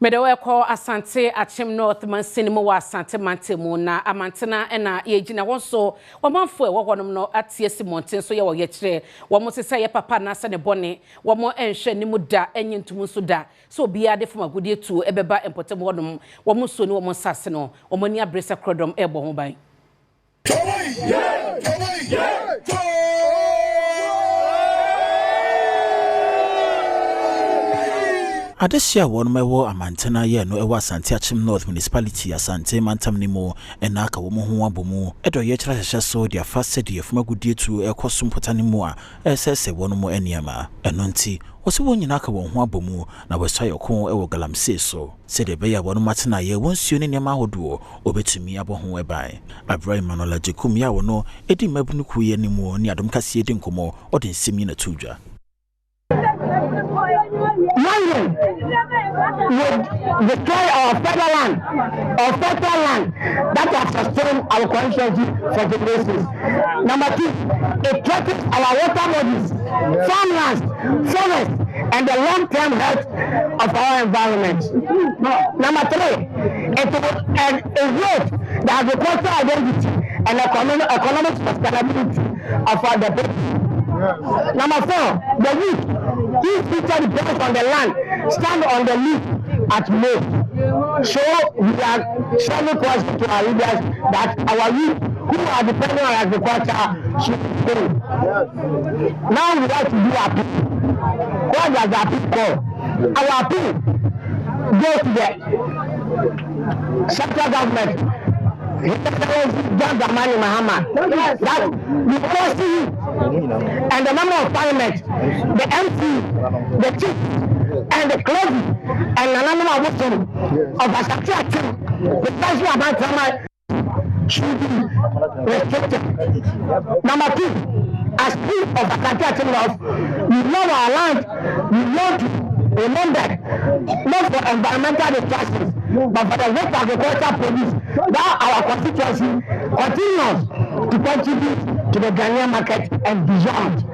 Medewe ko Asante Achim North man cinema wa Asante Mantemu na Amantena na yegina wonso wamanfo ewo honom no atie Simonten so ye wo ye kire wo sesa ye papa na asa ne bone wo mo enhwe ni mu da enyintum so da so bia de fama godie tu ebeba empotem honom wo so ni wo sase no wo ni abresa krodom ebo ho ban Adesia won mewo Amantena ye no ewa Asante Achim North Municipality Asante Mantam nimo enaka wo ho abomu edo ye kira hye so dia fast de fuma gudie tu ekoso mpotane mu a esese won mo eniama eno nti wose won nyina ka wo ho abomu na wesa yoko ewo GALAMSEY so se de be ya won matena ye wonsuo ne niam ahodo obetumi abo ho eban abrai manola jekum ya wono edi mabunu ku ye nimu ni Adom Kasee edi nkomo ode nsemi na tudwa would destroy our federal land that has sustained our conscience for generations. Number 2, it threatens our water bodies, farmlands, forests, and the long-term health of our environment. Number 3, it will erode the agricultural identity and economic sustainability of our people. Number 4, the youth, each feature depends on the land, stand on the leaf at most. So we are showing question to our leaders that our youth who are depending on agriculture should go. Now we have to do our people. What does our people call? Our people go to the central government. That we force you and the member of parliament, the MP, the chief, and the clergy, and the number of Asante Achim, the president of Amantena should be restricted. Number 2, as chief of Asante Achim, we love our land, we want to remember, not for environmental distractions, but for the rich agricultural produce that our constituency continues to contribute to the Ghanaian market and beyond.